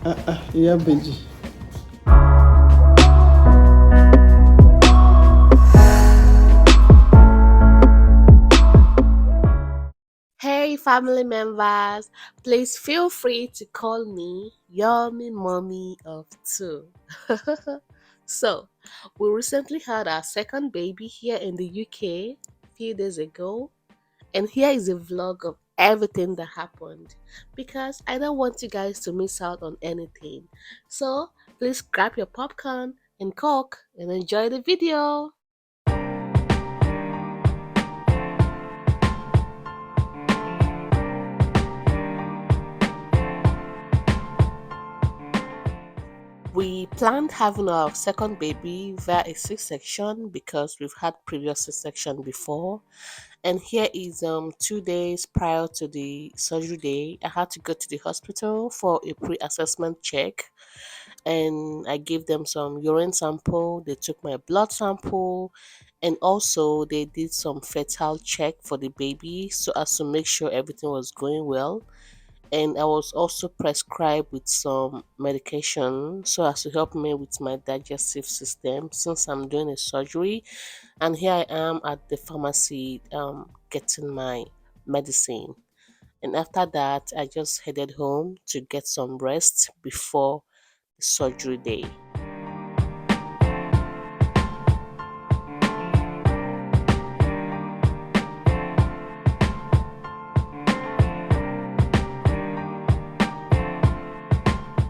Yeah, Benji. Hey, family members, please feel free to call me Yummy Mommy of Two. So, we recently had our second baby here in the UK a few days ago, and here is a vlog of everything that happened because I don't want you guys to miss out on anything. So, please grab your popcorn and coke and enjoy the video. We planned having our second baby via a C-section because we've had previous C-section before. And here is 2 days prior to the surgery day, I had to go to the hospital for a pre-assessment check. And I gave them some urine sample. They took my blood sample, and also they did some fetal check for the baby so as to make sure everything was going well. And I was also prescribed with some medication so as to help me with my digestive system since I'm doing a surgery. And here I am at the pharmacy getting my medicine. And after that, I just headed home to get some rest before the surgery day.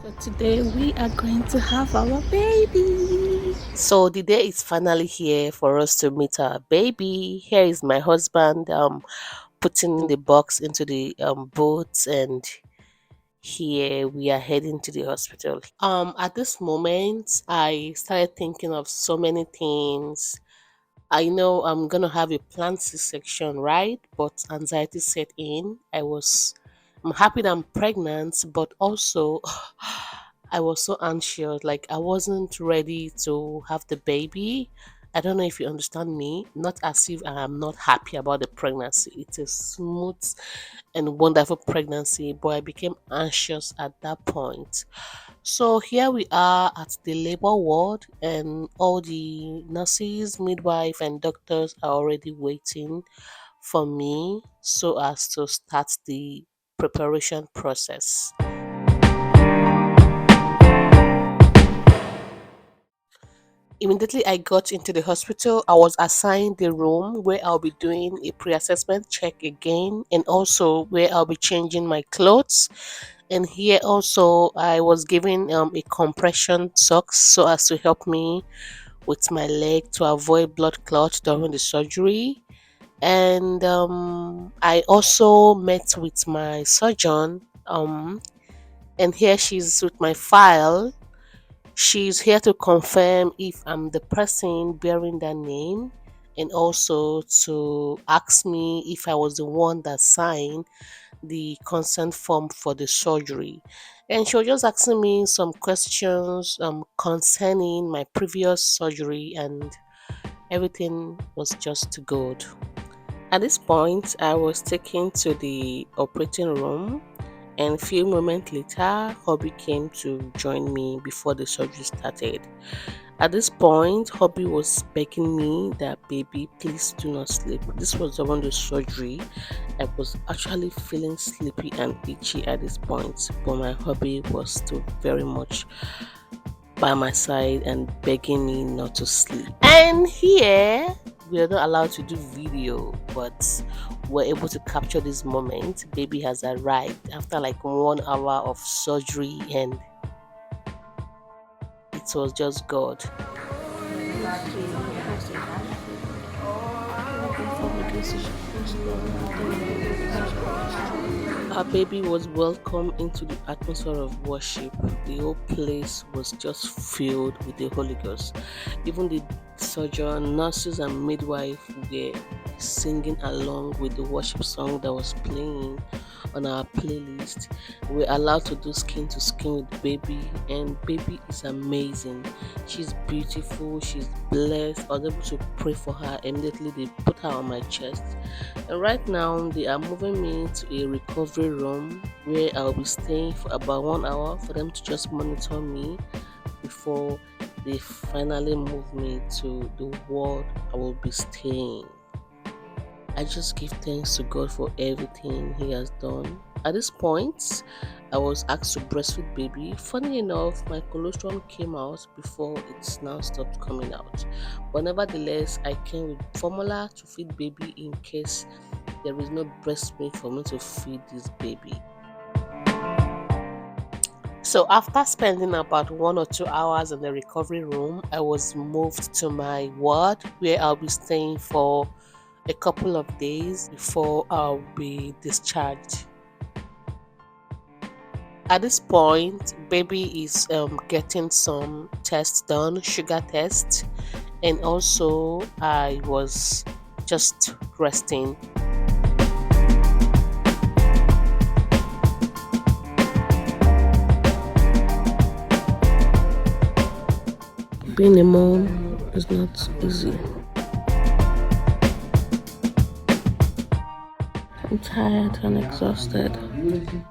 So today we are going to have our baby. So the day is finally here for us to meet our baby. Here is my husband putting the box into the boat, and here we are heading to the hospital. At this moment, I started thinking of so many things. I know I'm gonna have a planned C-section, right? But anxiety set in. I'm happy that I'm pregnant, but also I was so anxious. Like I wasn't ready to have the baby. I don't know if you understand me. Not as if I am not happy about the pregnancy. It's a smooth and wonderful pregnancy, but I became anxious at that point. So here we are at the labor ward, and all the nurses, midwife, and doctors are already waiting for me so as to start the preparation process. Immediately I got into the hospital, I was assigned the room where I'll be doing a pre-assessment check again, and also where I'll be changing my clothes. And here also I was given a compression socks so as to help me with my leg to avoid blood clot during the surgery. And I also met with my surgeon, and here she's with my file. She's here to confirm if I'm the person bearing that name, and also to ask me if I was the one that signed the consent form for the surgery. And she was just asking me some questions concerning my previous surgery, and everything was just good. At this point, I was taken to the operating room, and a few moments later, Hobby came to join me before the surgery started. At this point, Hobby was begging me that, baby, please do not sleep. This was around the surgery. I was actually feeling sleepy and itchy at this point, but my hubby was still very much by my side and begging me not to sleep. And here, we are not allowed to do video, but we're able to capture this moment. Baby has arrived after like 1 hour of surgery, and it was just God. Our baby was welcomed into the atmosphere of worship. The whole place was just filled with the Holy Ghost. Even the surgeon, nurses, and midwife were singing along with the worship song that was playing. on our playlist. We're allowed to do skin to skin with baby, and baby is amazing. She's beautiful, she's blessed. I was able to pray for her. Immediately they put her on my chest. And right now they are moving me to a recovery room where I'll be staying for about 1 hour for them to just monitor me before they finally move me to the ward I will be staying. I just give thanks to God for everything He has done. At this point, I was asked to breastfeed baby. Funny enough, my colostrum came out before it's now stopped coming out. But nevertheless, I came with formula to feed baby in case there is no breast milk for me to feed this baby. So after spending about 1 or 2 hours in the recovery room, I was moved to my ward where I'll be staying for a couple of days before I'll be discharged. At this point, baby is getting some tests done, sugar tests, and also I was just resting. Being a mom is not easy. I'm tired and exhausted.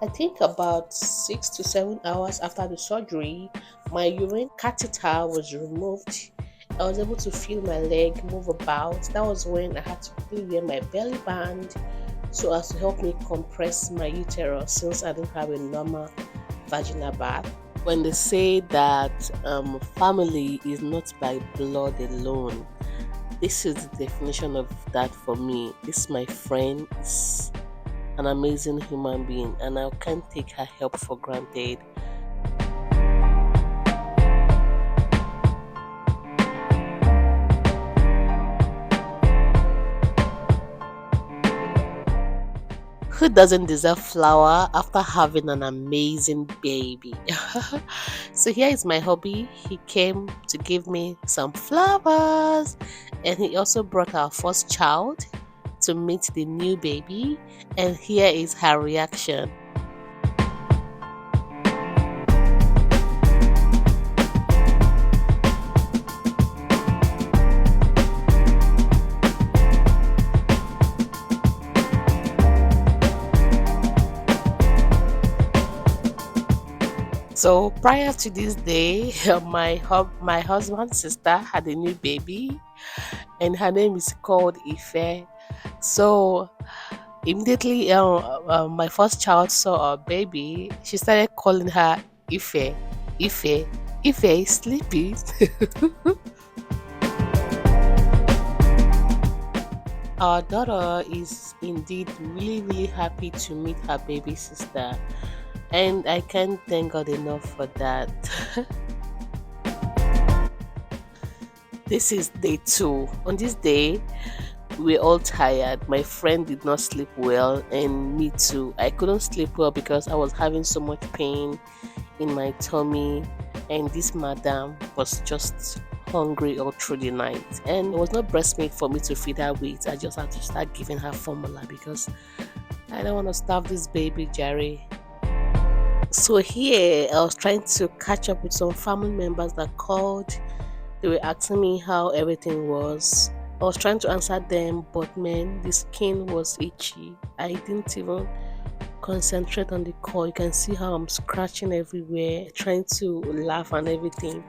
I think about 6 to 7 hours after the surgery, my urine catheter was removed. I was able to feel my leg move about. That was when I had to quickly wear my belly band so as to help me compress my uterus since I didn't have a normal vaginal bath. When they say that family is not by blood alone, this is the definition of that for me. This my friend is an amazing human being, and I can't take her help for granted. Who doesn't deserve flower after having an amazing baby? So here is my hubby. He came to give me some flowers, and he also brought our first child to meet the new baby. And here is her reaction. So prior to this day, my husband's sister had a new baby, and her name is called Ife. So immediately, my first child saw our baby. She started calling her Ife, Ife, Ife is sleepy. Our daughter is indeed really, really happy to meet her baby sister, and I can't thank God enough for that. This is day two. On this day, we're all tired. My friend did not sleep well, and me too. I couldn't sleep well because I was having so much pain in my tummy, and this madam was just hungry all through the night. And there was no breast milk for me to feed her with. I just had to start giving her formula because I don't want to starve this baby, Jerry. So here, I was trying to catch up with some family members that called. They were asking me how everything was. I was trying to answer them, but man, the skin was itchy. I didn't even concentrate on the call. You can see how I'm scratching everywhere, trying to laugh and everything.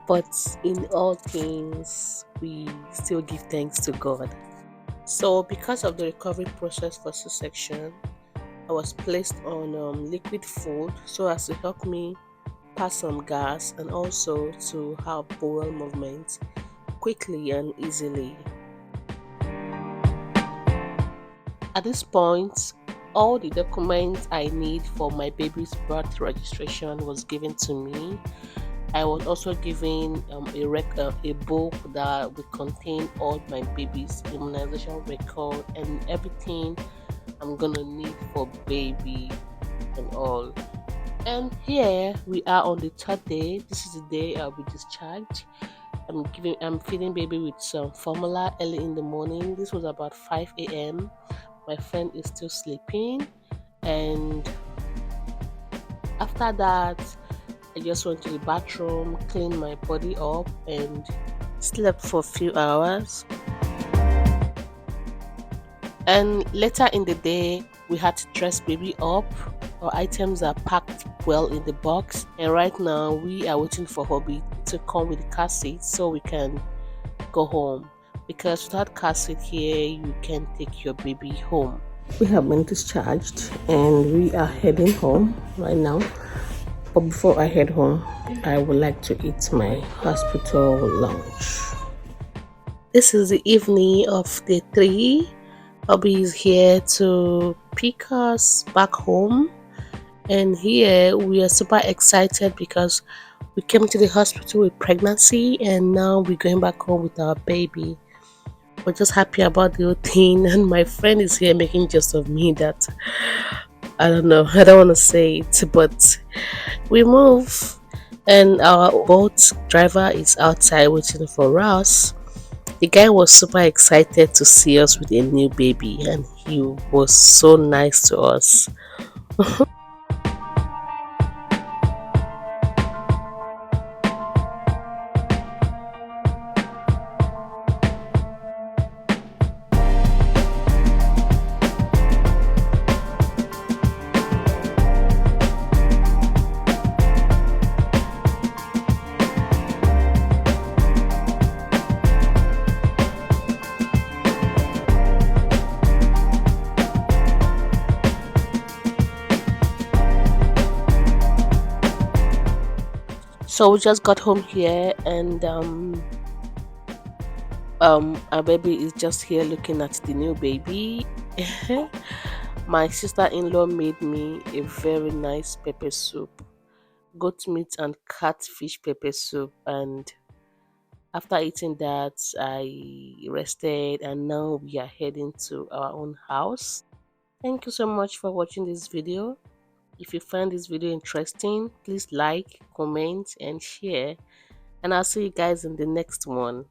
But in all things, we still give thanks to God. So, because of the recovery process for C-section, I was placed on liquid food so as to help me pass some gas and also to have bowel movement quickly and easily. At this point, all the documents I need for my baby's birth registration was given to me. I was also given a book that will contain all my baby's immunization record and everything I'm gonna need for baby and all. And here we are on the third day. This is the day I'll be discharged. I'm feeding baby with some formula early in the morning. This was about 5 a.m. My friend is still sleeping, And after that, I just went to the bathroom, cleaned my body up, and slept for a few hours. And later in the day, we had to dress baby up. Our items are packed well in the box, and right now we are waiting for hubby to come with the car seat so we can go home. Because without car seat here, you can take your baby home. We have been discharged and we are heading home right now. But before I head home, I would like to eat my hospital lunch. This is the evening of day 3. Hubby is here to pick us back home. And here we are super excited because we came to the hospital with pregnancy and now we're going back home with our baby. We're just happy about the whole thing. And my friend is here making jest of me that I don't know, I don't want to say it, but we move and our boat driver is outside waiting for us. The guy was super excited to see us with a new baby and he was so nice to us. So we just got home here and our baby is just here looking at the new baby. My sister-in-law made me a very nice pepper soup, goat meat and catfish pepper soup, and after eating that I rested and now we are heading to our own house. Thank you so much for watching this video. If you find this video interesting, please like, comment and share, and I'll see you guys in the next one.